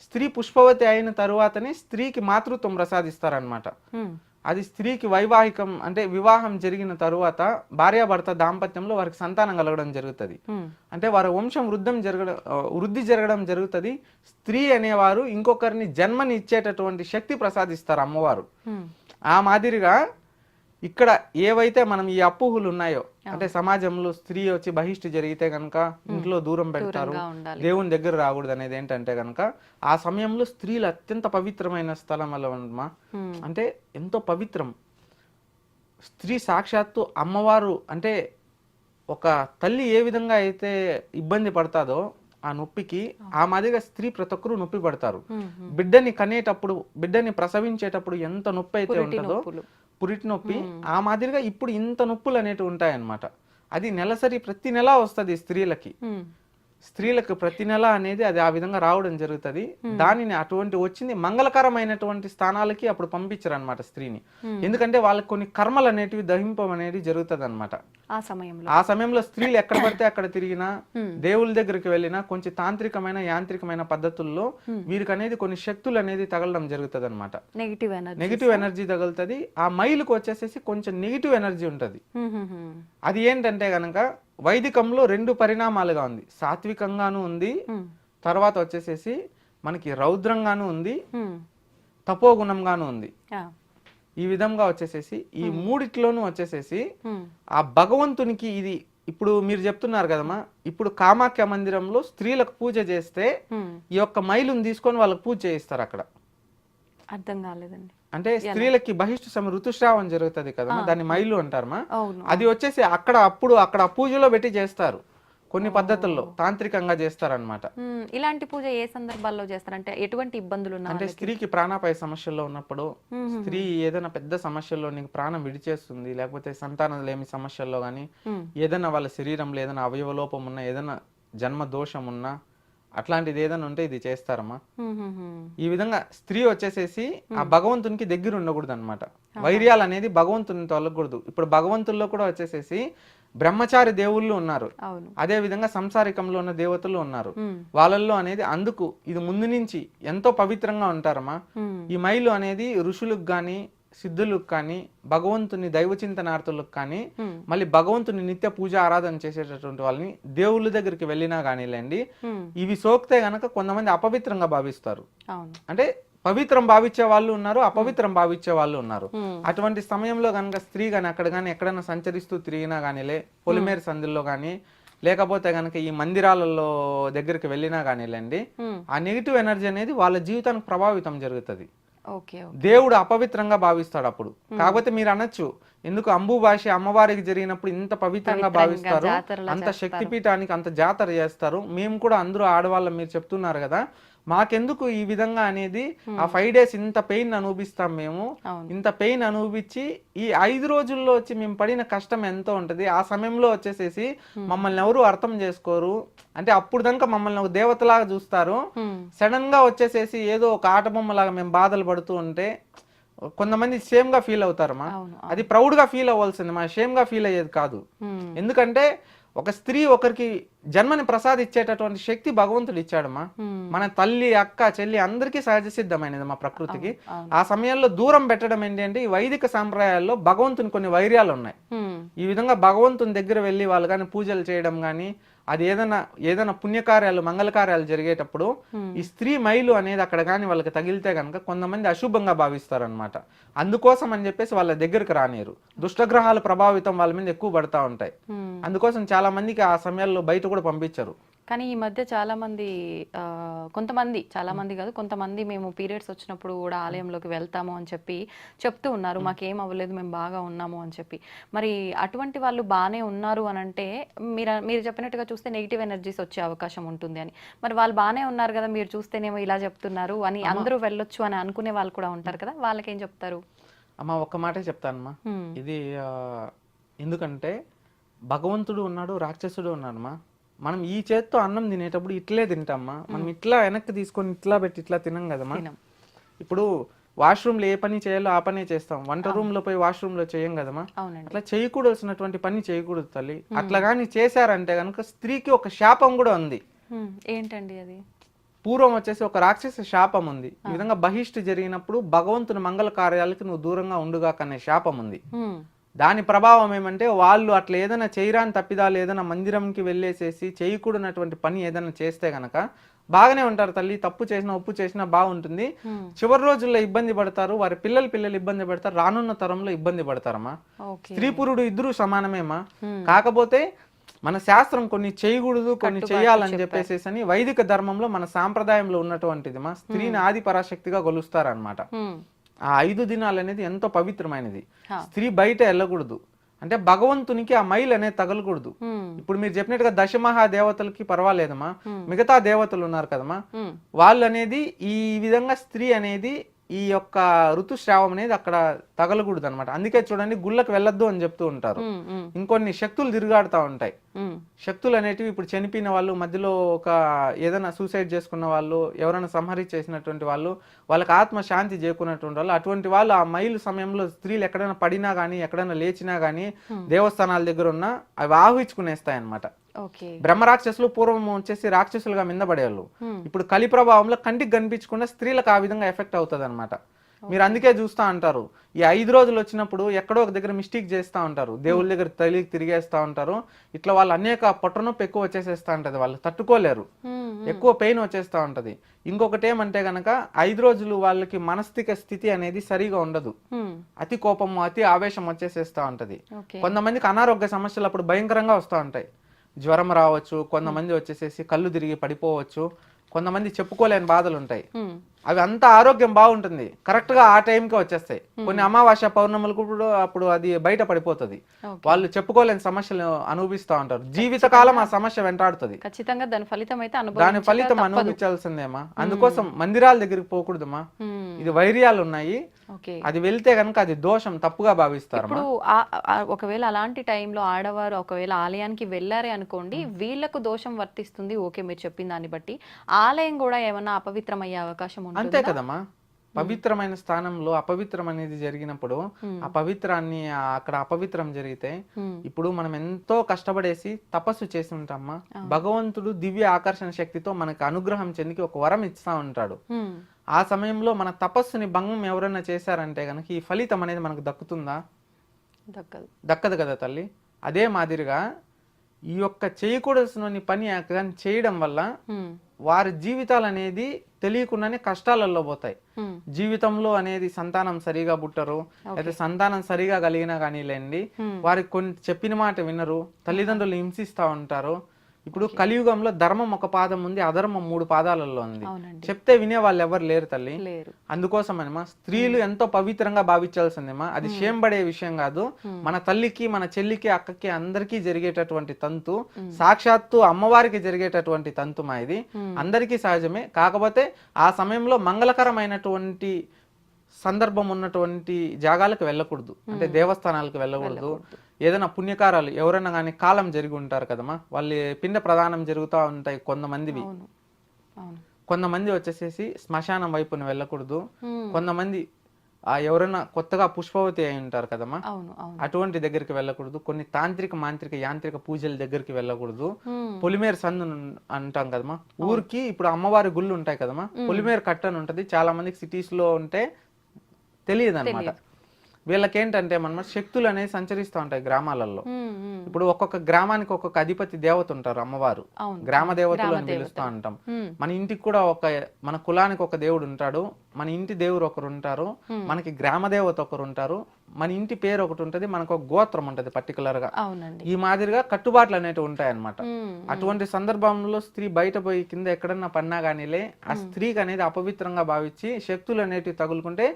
స్త్రీ పుష్పవతి అయిన తరువాతనే స్త్రీకి మాతృత్వం ప్రసాదిస్తారనమాట. హ్మ్. అది స్త్రీకి వైవాహికం అంటే వివాహం జరిగిన తరువాత భార్యాభర్త దాంపత్యంలో వారికి సంతానం కలగడం జరుగుతుంది. హ్మ్. అంటే వారి వంశం వృద్ధి జరగడం జరుగుతుంది. స్త్రీ అనేవారు ఇంకొకరిని జన్మని ఇచ్చేటటువంటి శక్తి ప్రసాదిస్తారు అమ్మవారు. హ్మ్. ఆ మాదిరిగా ఇక్కడ ఏవైతే మనం ఈ అపోహలు ఉన్నాయో, అంటే సమాజంలో స్త్రీ వచ్చి బహిష్టు జరిగితే కనుక ఇంట్లో దూరం పెడతారు, దూరంగా ఉండాలి. దేవుని దగ్గర రాకూడదు అనేది ఏంటంటే కనుక ఆ సమయంలో స్త్రీలు అత్యంత పవిత్రమైన స్థలం వల్ల ఉండమా. హ్మ్. అంటే ఎంతో పవిత్రం. స్త్రీ సాక్షాత్తు అమ్మవారు, అంటే ఒక తల్లి ఏ విధంగా అయితే ఇబ్బంది పడతాదో ఆ నొప్పికి, ఆ మాదిరిగా స్త్రీ ప్రతి ఒక్కరూ నొప్పి పడతారు. హ్మ్. బిడ్డని కనేటప్పుడు, బిడ్డని ప్రసవించేటప్పుడు ఎంత నొప్పి అయితే పురిటి ఉంటుందో, నొప్పులు. పురిటి నొప్పి, ఆ మాదిరిగా ఇప్పుడు ఇంత నొప్పులు అనేటివి ఉంటాయన్నమాట. అది నెలసరి ప్రతి నెల వస్తుంది స్త్రీలకి. హ్మ్. స్త్రీలకు ప్రతి నెల అనేది అది ఆ విధంగా రావడం జరుగుతుంది. దానిని అటువంటి వచ్చింది మంగళకరమైనటువంటి స్థానాలకి అప్పుడు పంపించరు అనమాట స్త్రీని. ఎందుకంటే వాళ్ళకి కొన్ని కర్మలు అనేటివి దహింపం అనేది జరుగుతుంది అనమాట. ఆ సమయంలో స్త్రీలు ఎక్కడ పడితే అక్కడ తిరిగినా, దేవుళ్ళ దగ్గరికి వెళ్ళినా కొంచెం తాంత్రికమైన యాంత్రికమైన పద్ధతుల్లో వీరికి అనేది కొన్ని శక్తులు అనేది తగలడం జరుగుతుంది అనమాట. నెగిటివ్ ఎనర్జీ తగులుతుంది. ఆ మైలుకు వచ్చేసేసి కొంచెం నెగిటివ్ ఎనర్జీ ఉంటుంది. అది ఏంటంటే గనక వైదికంలో 2 పరిణామాలుగా ఉంది. సాత్వికంగాను ఉంది, తర్వాత వచ్చేసేసి మనకి రౌద్రంగాను ఉంది, తపోగుణంగాను ఉంది. ఈ విధంగా వచ్చేసేసి ఈ మూడిట్లోనూ వచ్చేసేసి ఆ భగవంతునికి ఇది ఇప్పుడు మీరు చెప్తున్నారు కదమ్మా, ఇప్పుడు కామాఖ్య మందిరంలో స్త్రీలకు పూజ చేస్తే ఈ యొక్క మైలుని తీసుకొని వాళ్ళకి పూజ చేయిస్తారు అక్కడ. అర్థం కాలేదండి. అంటే స్త్రీలకి బహిష్టు సమయం ఋతుస్రావం జరుగుతుంది కదమ్మా, దాన్ని మైలు అంటారమ్మా. అది వచ్చేసి అక్కడ పూజలో పెట్టి చేస్తారు. కొన్ని పద్ధతుల్లో తాంత్రికంగా చేస్తారనమాట. ఇలాంటి పూజ ఏ సందర్భాల్లో చేస్తారంటే ఎటువంటి ఇబ్బందులు ఉన్నా, అంటే స్త్రీకి ప్రాణాపాయ సమస్యల్లో ఉన్నప్పుడు, స్త్రీ ఏదైనా పెద్ద సమస్యల్లో నీకు ప్రాణం విడిచేస్తుంది, లేకపోతే సంతానం లేని సమస్యల్లో కానీ, ఏదైనా వాళ్ళ శరీరంలో ఏదైనా అవయవ లోపం ఉన్నా, ఏదైనా జన్మ దోషం ఉన్నా, అట్లాంటిది ఏదైనా ఉంటే ఇది చేస్తారమ్మా. ఈ విధంగా స్త్రీ వచ్చేసేసి ఆ భగవంతునికి దగ్గర ఉండకూడదు అనమాట. వైర్యాలు అనేది భగవంతుని తొలగకూడదు. ఇప్పుడు భగవంతుల్లో కూడా వచ్చేసేసి బ్రహ్మచారి దేవుళ్ళు ఉన్నారు, అదే విధంగా సంసారికంలో ఉన్న దేవతలు ఉన్నారు. వాళ్ళల్లో అనేది అందుకు ఇది ముందు నుంచి ఎంతో పవిత్రంగా ఉంటారమ్మా. ఈ మైలు అనేది ఋషులకు గాని, సిద్ధులకు కానీ, భగవంతుని దైవ చింతనార్థులకు కానీ, మళ్ళీ భగవంతుని నిత్య పూజ ఆరాధన చేసేటటువంటి వాళ్ళని దేవుళ్ళ దగ్గరికి వెళ్ళినా కానీలేండి, ఇవి సోకితే గనక కొంతమంది అపవిత్రంగా భావిస్తారు. అంటే పవిత్రం భావించే వాళ్ళు ఉన్నారు, అపవిత్రం భావించే వాళ్ళు ఉన్నారు. అటువంటి సమయంలో కనుక స్త్రీ కానీ అక్కడ కానీ ఎక్కడైనా సంచరిస్తూ తిరిగినా కానీలే, పొలిమేర సందుల్లో కానీ, లేకపోతే కనుక ఈ మందిరాలలో దగ్గరికి వెళ్ళినా కానీలేండి, ఆ నెగిటివ్ ఎనర్జీ అనేది వాళ్ళ జీవితానికి ప్రభావితం జరుగుతుంది. దేవుడు అపవిత్రంగా భావిస్తాడు అప్పుడు. కాకపోతే మీరు అనొచ్చు, ఎందుకు అంబుబాషి అమ్మవారికి జరిగినప్పుడు ఇంత పవిత్రంగా భావిస్తారు, అంత శక్తిపీఠానికి అంత జాతర చేస్తారు, మేము కూడా అందరూ ఆడవాళ్ళం మీరు చెప్తున్నారు కదా, మాకెందుకు ఈ విధంగా అనేది ఆ 5 days ఇంత పెయిన్ అనుభవిస్తాం మేము, ఇంత పెయిన్ అనుభవించి ఈ 5 రోజుల్లో వచ్చి మేము పడిన కష్టం ఎంతో ఉంటది. ఆ సమయంలో వచ్చేసేసి మమ్మల్ని ఎవరు అర్థం చేసుకోరు, అంటే అప్పుడు దాకా మమ్మల్ని ఒక దేవతలాగా చూస్తారు, సడన్ గా వచ్చేసేసి ఏదో ఒక ఆట బొమ్మలాగా మేము బాధలు పడుతూ ఉంటే కొంతమంది షేమ్ గా ఫీల్ అవుతారమ్మా. అది ప్రౌడ్ గా ఫీల్ అవ్వాల్సింది, మా షేమ్ గా ఫీల్ అయ్యేది కాదు. ఎందుకంటే ఒక స్త్రీ ఒకరికి జన్మని ప్రసాదించేటటువంటి శక్తి భగవంతుడు ఇచ్చాడమ్మా. మన తల్లి అక్క చెల్లి అందరికీ సహజ సిద్ధమైనది మా ప్రకృతికి. ఆ సమయంలో దూరం పెట్టడం ఏంటి అంటే ఈ వైదిక సాంప్రదాయాల్లో భగవంతుని కొన్ని వైర్యాలు ఉన్నాయి. ఈ విధంగా భగవంతుని దగ్గర వెళ్ళి వాళ్ళు కానీ పూజలు చేయడం కానీ అది ఏదైనా పుణ్యకార్యాలు మంగళకార్యాలు జరిగేటప్పుడు ఈ స్త్రీ మైలు అనేది అక్కడ కానీ వాళ్ళకి తగిలితే కనుక కొంతమంది అశుభంగా భావిస్తారనమాట. అందుకోసం అని చెప్పేసి వాళ్ళ దగ్గరికి రానియరు. దుష్టగ్రహాల ప్రభావితం వాళ్ళ మీద ఎక్కువ పడతా ఉంటాయి. అందుకోసం చాలా మందికి ఆ సమయాల్లో బయట కూడా పంపించరు. కానీ ఈ మధ్య చాలా మంది చాలా మంది కాదు, కొంతమంది మేము పీరియడ్స్ వచ్చినప్పుడు కూడా ఆలయంలోకి వెళ్తాము అని చెప్పి చెప్తూ ఉన్నారు. మాకేం అవ్వలేదు, మేము బాగా ఉన్నాము అని చెప్పి. మరి అటువంటి వాళ్ళు బాగానే ఉన్నారు అని అంటే మీరు చెప్పినట్టుగా చూస్తే నెగిటివ్ ఎనర్జీస్ వచ్చే అవకాశం ఉంటుంది అని. మరి వాళ్ళు బాగానే ఉన్నారు కదా, మీరు చూస్తేనేమో ఇలా చెప్తున్నారు అని అందరూ వెళ్ళొచ్చు అని అనుకునే వాళ్ళు కూడా ఉంటారు కదా, వాళ్ళకేం చెప్తారు? అమ్మ ఒక్క మాటే చెప్తానమ్మా. ఇది ఎందుకంటే భగవంతుడు ఉన్నాడు, రాక్షసుడు ఉన్నాడమ్మా. మనం ఈ చేత్తో అన్నం తినేటప్పుడు ఇట్లే తింటామా, మనం ఇట్లా వెనక్కి తీసుకొని ఇట్లా పెట్టి ఇట్లా తినం కదమ్మా. ఇప్పుడు వాష్రూమ్లో ఏ పని చేయాలో ఆ పనే చేస్తాం, వంట రూమ్ లో పోయి వాష్రూమ్ లో చేయం కదమ్మా. అట్లా చేయకూడాల్సినటువంటి పని చేయకూడదు తల్లి. అట్లా కానీ చేశారంటే కనుక స్త్రీకి ఒక శాపం కూడా ఉంది. ఏంటండి అది? పూర్వం వచ్చేసి ఒక రాక్షస శాపం ఉంది. ఈ విధంగా బహిష్టు జరిగినప్పుడు భగవంతుని మంగళ కార్యాలకి నువ్వు దూరంగా ఉండుగాకనే శాపం ఉంది. దాని ప్రభావం ఏమంటే వాళ్ళు అట్లా ఏదైనా చేయరాని తప్పిదాలు ఏదైనా మందిరంకి వెళ్ళేసేసి చేయకూడనటువంటి పని ఏదైనా చేస్తే గనక బాగానే ఉంటారు తల్లి. తప్పు చేసినా ఉప్పు చేసినా బాగుంటుంది. చివరి రోజుల్లో ఇబ్బంది పడతారు, వారి పిల్లలు ఇబ్బంది పడతారు, రానున్న తరంలో ఇబ్బంది పడతారమ్మా. స్త్రీ పురుడు ఇద్దరు సమానమేమా. కాకపోతే మన శాస్త్రం కొన్ని చేయకూడదు కొన్ని చేయాలని చెప్పేసి అని వైదిక ధర్మంలో మన సాంప్రదాయంలో ఉన్నటువంటిది మా స్త్రీని ఆది పరాశక్తిగా కొలుస్తారనమాట. ఆ 5 దినాలు అనేది ఎంతో పవిత్రమైనది. స్త్రీ బయట వెళ్ళకూడదు, అంటే భగవంతునికి ఆ మైల్ అనేది తగలకూడదు. ఇప్పుడు మీరు చెప్పినట్టుగా దశమహాదేవతలకి పర్వాలేదమ్మా, మిగతా దేవతలు ఉన్నారు కదమ్మా, వాళ్ళు అనేది ఈ విధంగా స్త్రీ అనేది ఈ యొక్క ఋతుస్రావం అనేది అక్కడ తగలకూడదు అనమాట. అందుకే చూడండి గుళ్ళకి వెళ్ళొద్దు అని చెప్తూ ఉంటారు. ఇంకొన్ని శక్తులు తిరుగాడుతూ ఉంటాయి. శక్తులు అనేటివి ఇప్పుడు చనిపోయిన వాళ్ళు, మధ్యలో ఒక ఏదైనా సూసైడ్ చేసుకున్న వాళ్ళు, ఎవరైనా సంహరించేసినటువంటి వాళ్ళు, వాళ్ళకి ఆత్మ శాంతి చేకున్నటువంటి వాళ్ళు, అటువంటి వాళ్ళు ఆ మైలు సమయంలో స్త్రీలు ఎక్కడైనా పడినా గానీ ఎక్కడైనా లేచినా గానీ దేవస్థానాల దగ్గర ఉన్నా అవి ఆహ్వించుకునేస్తాయి అనమాట. బ్రహ్మరాక్షసులు పూర్వం వచ్చేసి రాక్షసులుగా మిందపడేవాళ్ళు. ఇప్పుడు కలి ప్రభావంలో కంటికి కనిపించకుండా స్త్రీలకు ఆ విధంగా ఎఫెక్ట్ అవుతుంది అనమాట. మీరు అందుకే చూస్తూ ఉంటారు ఈ 5 రోజులు వచ్చినప్పుడు ఎక్కడో ఒక దగ్గర మిస్టేక్ చేస్తూ ఉంటారు, దేవుళ్ళ దగ్గర తిరిగేస్తూ ఉంటారు. ఇట్లా వాళ్ళు అనేక పొట్టనొప్పి ఎక్కువ వచ్చేసేస్తూ ఉంటది, వాళ్ళు తట్టుకోలేరు, ఎక్కువ పెయిన్ వచ్చేస్తూ ఉంటది. ఇంకొకటి ఏమంటే గనక 5 రోజులు వాళ్ళకి మానసిక స్థితి అనేది సరిగా ఉండదు, అతి కోపము అతి ఆవేశం వచ్చేసేస్తూ ఉంటది. కొంతమందికి అనారోగ్య సమస్యలు అప్పుడు భయంకరంగా వస్తూ ఉంటాయి. జ్వరం రావచ్చు, కొంతమంది వచ్చేసేసి కళ్ళు తిరిగి పడిపోవచ్చు, కొంతమంది చెప్పుకోలేని బాధలు ఉంటాయి. అవి అంతా ఆరోగ్యం బాగుంటుంది, కరెక్ట్ గా ఆ టైంకే వచ్చేస్తాయి. కొన్ని అమావాస్య పౌర్ణములకు కూడా అప్పుడు అది బయట పడిపోతుంది. వాళ్ళు చెప్పుకోలేని సమస్యలు అనుభవిస్తూ ఉంటారు, జీవితకాలం ఆ సమస్య వెంటాడుతుంది. ఖచ్చితంగా దాని ఫలితం అనుభవించాల్సిందేమా. అందుకోసం మందిరాల దగ్గరికి పోకూడదమ్మా. ఇది వైర్యాలు ఉన్నాయి, అది వెళ్తే కనుక అది దోషం, తప్పుగా భావిస్తారు. ఇప్పుడు ఒకవేళ అలాంటి టైంలో ఆడవారు ఒకవేళ ఆలయానికి వెళ్ళారే అనుకోండి, వీళ్ళకు దోషం వర్తిస్తుంది. ఓకే, మీరు చెప్పిన దాన్ని బట్టి ఆలయం కూడా ఏమన్నా అపవిత్రం అయ్యే అవకాశం ఉంటుంది. అంతే కదమ్మా. పవిత్రమైన స్థానంలో అపవిత్రం అనేది జరిగినప్పుడు ఆ పవిత్రాన్ని అక్కడ అపవిత్రం జరిగితే, ఇప్పుడు మనం ఎంతో కష్టపడేసి తపస్సు చేసి ఉంటామా, భగవంతుడు దివ్య ఆకర్షణ శక్తితో మనకు అనుగ్రహం చెందికి ఒక వరం ఇస్తా ఉంటాడు. ఆ సమయంలో మన తపస్సుని భంగం ఎవరైనా చేశారంటే గనక ఈ ఫలితం అనేది మనకు దక్కుతుందా? దక్కదు కదా తల్లి. అదే మాదిరిగా ఈ యొక్క చేయకూడసిన పని చేయడం వల్ల వారి జీవితాలు అనేది తెలియకుండానే కష్టాలలో పోతాయి. జీవితంలో అనేది సంతానం సరిగా పుట్టరు, అయితే సంతానం సరిగా కలిగినా కానీ లేండి, వారికి కొన్ని చెప్పిన మాట వినరు, తల్లిదండ్రులు హింసిస్తూ ఉంటారు. ఇప్పుడు కలియుగంలో ధర్మం ఒక పాదం ఉంది, అధర్మం 3 పాదాలలో ఉంది. చెప్తే వినే వాళ్ళు ఎవరు లేరు తల్లి. అందుకోసం అనమా స్త్రీలు ఎంతో పవిత్రంగా భావించాల్సిందేమా. అది షేంబడే విషయం కాదు. మన తల్లికి, మన చెల్లికి, అక్కకి అందరికీ జరిగేటటువంటి తంతు, సాక్షాత్తు అమ్మవారికి జరిగేటటువంటి తంతు మా ఇది అందరికీ సహజమే. కాకపోతే ఆ సమయంలో మంగళకరమైనటువంటి సందర్భం ఉన్నటువంటి జాగాలకు వెళ్ళకూడదు, అంటే దేవస్థానాలకు వెళ్ళకూడదు. ఏదైనా పుణ్యకారాలు ఎవరైనా కానీ కాలం జరిగి ఉంటారు కదమ్మా, వాళ్ళు పిండ ప్రదానం జరుగుతూ ఉంటాయి కొంతమందివి. కొంతమంది వచ్చేసేసి శ్మశానం వైపున వెళ్ళకూడదు, కొంతమంది ఎవరైనా కొత్తగా పుష్పవతి అయి ఉంటారు కదమ్మా, అవును అవును. అటువంటి దగ్గరికి వెళ్ళకూడదు. కొన్ని తాంత్రిక మాంత్రిక యాంత్రిక పూజల దగ్గరికి వెళ్ళకూడదు. హ్మ్. పొలిమేర సందు అంటాం కదమ్మా, ఊరికి ఇప్పుడు అమ్మవారి గుళ్ళు ఉంటాయి కదమ్మా, పొలిమేర కట్ట అని ఉంటది. చాలా మందికి సిటీస్ లో ఉంటే తెలియదు అనమాట. వీళ్ళకేంటంటే మన శక్తులు అనేవి సంచరిస్తూ ఉంటాయి గ్రామాలలో. హ్మ్, హ్మ్. ఇప్పుడు ఒక్కొక్క గ్రామానికి ఒక్కొక్క అధిపతి దేవత ఉంటారు, అమ్మవారు అవును. గ్రామ దేవతలు గ్రామ అని పిలుస్తూ ఉంటాం. హ్మ్. మన ఇంటికి కూడా మన కులానికి ఒక దేవుడు ఉంటాడు, మన ఇంటి దేవుడు ఒకరు ఉంటారు, మనకి గ్రామ దేవత ఒకరు ఉంటారు, మన ఇంటి పేరు ఒకటి ఉంటది, మనకు ఒక గోత్రం ఉంటది పర్టికులర్ గా. అవునండి. ఈ మాదిరిగా కట్టుబాట్లు అనేవి ఉంటాయన్నమాట. హ్మ్, అటువంటి సందర్భంలో స్త్రీ బయట పోయి కింద ఎక్కడన్నా పన్నా గానీలే, ఆ స్త్రీకి అనేది అపవిత్రంగా భావించి శక్తులు అనేటివి తగులుకుంటే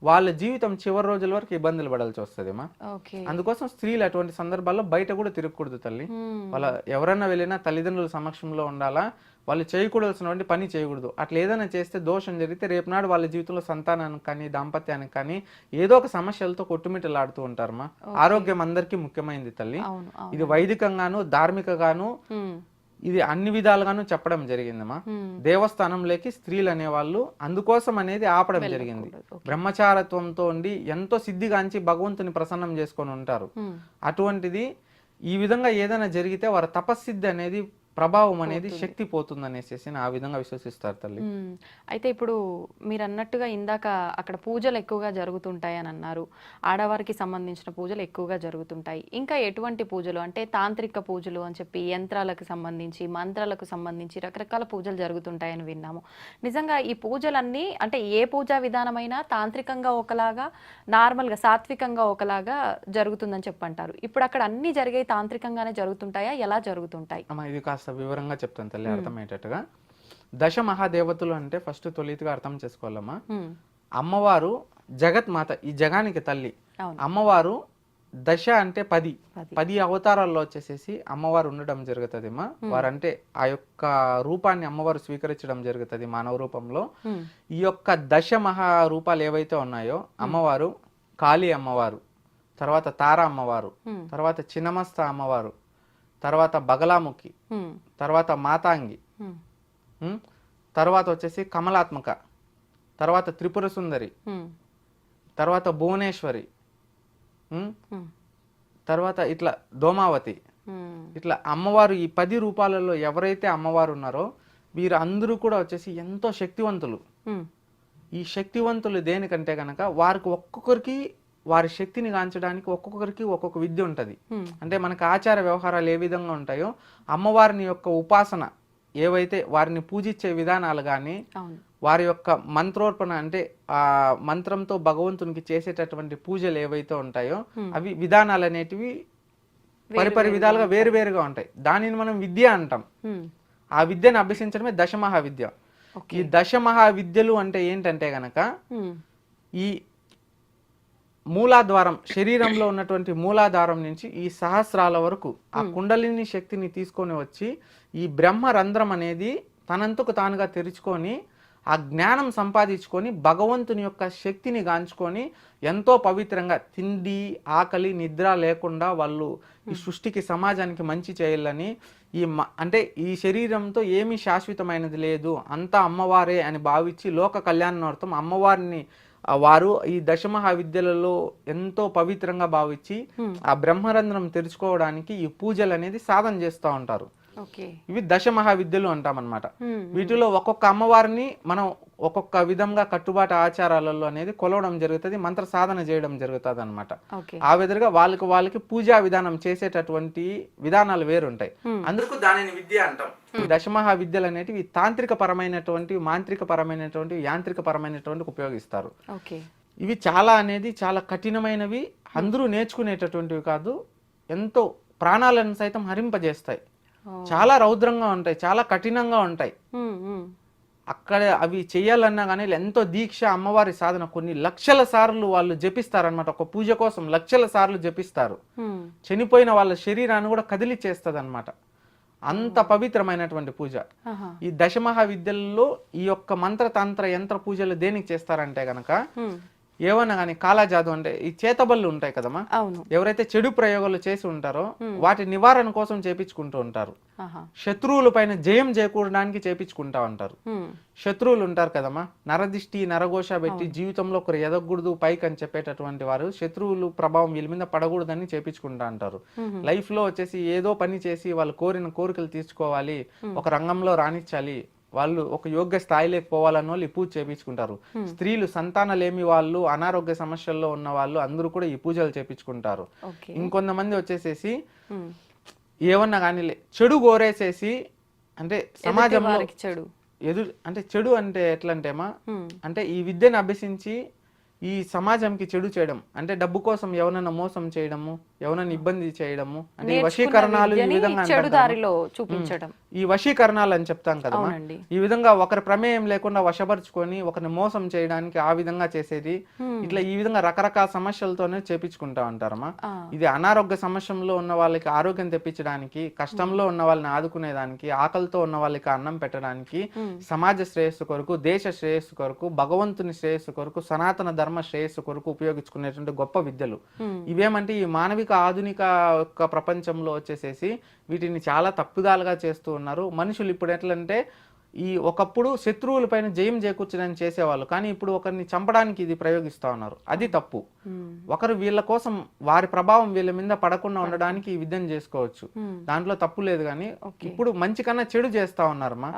వాళ్ళ జీవితం చివరి రోజుల వరకు ఇబ్బందులు పడాల్సి వస్తుంది మా. ఓకే. అందుకోసం స్త్రీలు అటువంటి సందర్భాల్లో బయట కూడా తిరగకూడదు తల్లి. హ్మ్. వాళ్ళ ఎవరన్నా వెళ్ళినా తల్లిదండ్రుల సమక్షంలో ఉండాలా. వాళ్ళు చేయకూడాల్సినటువంటి పని చేయకూడదు. అట్లా ఏదైనా చేస్తే దోషం జరిగితే రేపు నాడు వాళ్ళ జీవితంలో సంతానానికి కానీ దాంపత్యానికి కానీ ఏదో ఒక సమస్యలతో కొట్టుమిట్టలాడుతూ ఉంటారమ్మా. ఆరోగ్యం అందరికీ ముఖ్యమైనది తల్లి. అవును అవును. ఇది వైదికంగాను ధార్మికగాను హ్మ్. ఇది అన్ని విధాలుగాను చెప్పడం జరిగిందమ్మా. దేవస్థానంలోకి స్త్రీలు అనేవాళ్ళు అందుకోసం అనేది ఆపడం జరిగింది. బ్రహ్మచారత్వంతో ఉండి ఎంతో సిద్ధిగాంచి భగవంతుని ప్రసన్నం చేసుకొని ఉంటారు. అటువంటిది ఈ విధంగా ఏదైనా జరిగితే వారి తపస్సిద్ధి అనేది ప్రభావం అనేది శక్తి పోతుంది అనేసి ఆ విధంగా విశ్వసిస్తారు తల్లి. అయితే ఇప్పుడు మీరు అన్నట్టుగా ఇందాక అక్కడ పూజలు ఎక్కువగా జరుగుతుంటాయి అని అన్నారు. ఆడవారికి సంబంధించిన పూజలు ఎక్కువగా జరుగుతుంటాయి. ఇంకా ఎటువంటి పూజలు అంటే తాంత్రిక పూజలు అని చెప్పి యంత్రాలకు సంబంధించి మంత్రాలకు సంబంధించి రకరకాల పూజలు జరుగుతుంటాయని విన్నాము. నిజంగా ఈ పూజలన్నీ అంటే ఏ పూజా విధానమైనా తాంత్రికంగా ఒకలాగా నార్మల్గా సాత్వికంగా ఒకలాగా జరుగుతుందని చెప్పంటారు. ఇప్పుడు అక్కడ అన్ని జరిగే తాంత్రికంగానే జరుగుతుంటాయా, ఎలా జరుగుతుంటాయి? ఇది కాస్త వివరంగా చెప్తాను తల్లి అర్థమయ్యేటట్టుగా. దశ మహాదేవతలు అంటే ఫస్ట్ తొలితిగా అర్థం చేసుకోవాలమ్మా. అమ్మవారు జగత్మాత, ఈ జగానికి తల్లి. అమ్మవారు దశ అంటే 10 అవతారాల్లో వచ్చేసేసి అమ్మవారు ఉండడం జరుగుతుందిమ్మా. వారంటే ఆ యొక్క రూపాన్ని అమ్మవారు స్వీకరించడం జరుగుతుంది మానవ రూపంలో. ఈ యొక్క దశ మహా రూపాలు ఏవైతే ఉన్నాయో అమ్మవారు కాళీ అమ్మవారు, తర్వాత తార అమ్మవారు, తర్వాత చిన్నమస్త అమ్మవారు, తర్వాత బగలాముఖి, తర్వాత మాతాంగి, తర్వాత వచ్చేసి కమలాత్మక, తర్వాత త్రిపుర సుందరి, తర్వాత భువనేశ్వరి, తర్వాత ఇట్లా దోమావతి, ఇట్లా అమ్మవారు ఈ 10 రూపాలలో ఎవరైతే అమ్మవారు ఉన్నారో వీరు అందరూ కూడా వచ్చేసి ఎంతో శక్తివంతులు. ఈ శక్తివంతులు దేనికంటే గనక వారికి ఒక్కొక్కరికి వారి శక్తిని గాంచడానికి ఒక్కొక్కరికి ఒక్కొక్క విద్య ఉంటది. అంటే మనకు ఆచార వ్యవహారాలు ఏ విధంగా ఉంటాయో అమ్మవారిని యొక్క ఉపాసన ఏవైతే వారిని పూజించే విధానాలు కానీ వారి యొక్క మంత్రోర్పణ అంటే ఆ మంత్రంతో భగవంతునికి చేసేటటువంటి పూజలు ఏవైతే ఉంటాయో అవి విధానాలు అనేటివి పరిపరి విధాలుగా వేరువేరుగా ఉంటాయి. దానిని మనం విద్య అంటాం. ఆ విద్యను అభ్యసించడమే దశమహా విద్య. ఈ దశమహా విద్యలు అంటే ఏంటంటే గనక ఈ మూలాధారం, శరీరంలో ఉన్నటువంటి మూలాధారం నుంచి ఈ సహస్రాల వరకు ఆ కుండలిని శక్తిని తీసుకొని వచ్చి ఈ బ్రహ్మ రంధ్రం అనేది తనంతకు తానుగా తెరుచుకొని ఆ జ్ఞానం సంపాదించుకొని భగవంతుని యొక్క శక్తిని గాంచుకొని ఎంతో పవిత్రంగా తిండి ఆకలి నిద్ర లేకుండా వాళ్ళు ఈ సృష్టికి సమాజానికి మంచి చేయాలని అంటే ఈ శరీరంతో ఏమీ శాశ్వతమైనది లేదు, అంతా అమ్మవారే అని భావించి లోక కళ్యాణార్థం అమ్మవారిని వారు ఈ దశమహా విద్యలలో ఎంతో పవిత్రంగా భావించి ఆ బ్రహ్మరంధ్రం తెరుచుకోవడానికి ఈ పూజలు అనేది సాధన చేస్తూ ఉంటారు. ఇవి దశమహా విద్యలు అంటామన్నమాట. వీటిలో ఒక్కొక్క అమ్మవారిని మనం ఒక్కొక్క విధంగా కట్టుబాటు ఆచారాలలో అనేది కొలవడం జరుగుతుంది, మంత్ర సాధన చేయడం జరుగుతుంది అనమాట. ఆ విధంగా వాళ్ళకి పూజా విధానం చేసేటటువంటి విధానాలు వేరుంటాయి. అందుకు దానిని విద్య అంటాం. ఈ దశమహా విద్యలు అనేటివి తాంత్రిక పరమైనటువంటి, మాంత్రిక పరమైనటువంటి, యాంత్రిక పరమైనటువంటి ఉపయోగిస్తారు. ఇవి చాలా కఠినమైనవి, అందరూ నేర్చుకునేటటువంటివి కాదు, ఎంతో ప్రాణాలను సైతం హరింపజేస్తాయి. చాలా రౌద్రంగా ఉంటాయి, చాలా కఠినంగా ఉంటాయి. అక్కడ అవి చేయాలన్నా కానీ ఎంతో దీక్ష, అమ్మవారి సాధన కొన్ని లక్షల సార్లు వాళ్ళు జపిస్తారనమాట. ఒక పూజ కోసం లక్షల సార్లు జపిస్తారు. చనిపోయిన వాళ్ళ శరీరాన్ని కూడా కదిలిచేస్తుంది అనమాట. అంత పవిత్రమైనటువంటి పూజ. ఈ దశమహా విద్యల్లో ఈ యొక్క మంత్రతంత్ర యంత్ర పూజలు దేనికి చేస్తారంటే గనక ఏమన్నా కానీ కాలాజాదు అంటే ఈ చేతబళ్ళు ఉంటాయి కదమ్మా, అవును. ఎవరైతే చెడు ప్రయోగాలు చేసి ఉంటారో వాటి నివారణ కోసం చేపించుకుంటూ ఉంటారు. ఆహా. శత్రువుల పైన జయం చేకూరడానికి చేపించుకుంటా ఉంటారు. శత్రువులు ఉంటారు కదమ్మా, నరదిష్టి నరఘోష పెట్టి జీవితంలో ఒకరు ఎదగకూడదు పైకి అని చెప్పేటటువంటి వారు శత్రువులు ప్రభావం వీళ్ళ మీద పడకూడదని చేపించుకుంటా అంటారు. లైఫ్ లో వచ్చేసి ఏదో పని చేసి వాళ్ళు కోరిన కోరికలు తీర్చుకోవాలి, ఒక రంగంలో రాణించాలి, వాళ్ళు ఒక యోగ్య స్థాయిలోకి పోవాలని వాళ్ళు ఈ పూజ చేపించుకుంటారు. స్త్రీలు సంతానలేమి వాళ్ళు, అనారోగ్య సమస్యల్లో ఉన్న వాళ్ళు అందరూ కూడా ఈ పూజలు చేపించుకుంటారు. ఇంకొంతమంది వచ్చేసేసి ఏమన్నా కానీ చెడు కోరేసేసి, అంటే సమాజంలో చెడు అంటే చెడు అంటే ఎట్లంటేమా, అంటే ఈ విద్యను అభ్యసించి ఈ సమాజంకి చెడు చేయడం, అంటే డబ్బు కోసం ఎవరైనా మోసం చేయడము, ఎవరైనా ఇబ్బంది చేయడము, అంటే ఈ వశీకరణాలు ఈ విధంగా చూపించడం, ఈ వశీకరణాలు అని చెప్తాం కదా, ఈ విధంగా ఒకరి ప్రమేయం లేకుండా వశపరుచుకొని ఒకరిని మోసం చేయడానికి ఆ విధంగా చేసేది, ఇట్లా ఈ విధంగా రకరకాల సమస్యలతోనే చేపించుకుంటా ఉంటారమ్మా. ఇది అనారోగ్య సమస్యలో ఉన్న వాళ్ళకి ఆరోగ్యం తెప్పించడానికి, కష్టంలో ఉన్న వాళ్ళని ఆదుకునేదానికి, ఆకలితో ఉన్న వాళ్ళకి అన్నం పెట్టడానికి, సమాజ శ్రేయస్సు కొరకు, దేశ శ్రేయస్సు కొరకు, భగవంతుని శ్రేయస్సు కొరకు, సనాతన ధర్మ శ్రేయస్సు కొరకు ఉపయోగించుకునేటువంటి గొప్ప విద్యలు ఇవేమంటే ఈ మానవిక ఆధునిక ప్రపంచంలో వచ్చేసేసి వీటిని చాలా తప్పుదాలుగా చేస్తూ ఉన్నారు మనుషులు. ఇప్పుడు ఎట్లంటే ఈ ఒకప్పుడు శత్రువుల పైన జయం చేకూర్చడానికి చేసేవాళ్ళు, కానీ ఇప్పుడు ఒకరిని చంపడానికి ఇది ప్రయోగిస్తా ఉన్నారు. అది తప్పు. ఒకరు వీళ్ళ కోసం వారి ప్రభావం వీళ్ళ మీద పడకుండా ఉండడానికి ఈ విద్యను చేసుకోవచ్చు, దాంట్లో తప్పు లేదు. కానీ ఇప్పుడు మంచి కన్నా చెడు చేస్తా ఉన్నారమ్మా.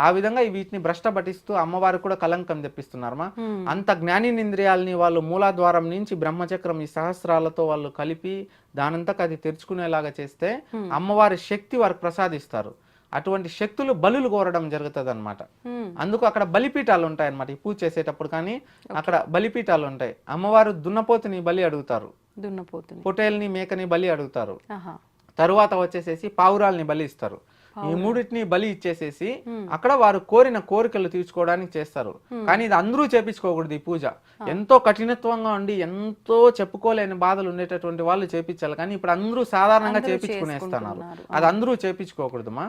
ఆ విధంగా వీటిని భ్రష్ట పట్టిస్తూ అమ్మవారికి కూడా కలంకం తెప్పిస్తున్నారమ్మా. అంత జ్ఞానేంద్రియాలని వాళ్ళు మూలాద్వారం నుంచి బ్రహ్మచక్రం ఈ సహస్రాలతో వాళ్ళు కలిపి దానంతకు అది తెరుచుకునేలాగా చేస్తే అమ్మవారి శక్తి వారికి ప్రసాదిస్తారు. అటువంటి శక్తులు బలులు కోరడం జరుగుతుంది అనమాట. అందుకు అక్కడ బలిపీఠాలు ఉంటాయి అనమాట. ఈ పూజ చేసేటప్పుడు కానీ అక్కడ బలిపీఠాలు ఉంటాయి. అమ్మవారు దున్నపోతుని బలి అడుగుతారు, పొటేల్ని మేకని బలి అడుగుతారు, తరువాత వచ్చేసేసి పావురాల్ని బలి ఇస్తారు. ఈ మూడింటిని బలి ఇచ్చేసేసి అక్కడ వారు కోరిన కోరికలు తీర్చుకోవడానికి చేస్తారు. కానీ ఇది అందరూ చేపించుకోకూడదు. ఈ పూజ ఎంతో కఠినత్వంగా ఉండి ఎంతో చెప్పుకోలేని బాధలు ఉండేటటువంటి వాళ్ళు చేపించాలి. కానీ ఇప్పుడు అందరూ సాధారణంగా చేపించుకునేస్తున్నారు. అది అందరూ చేపించుకోకూడదుమా.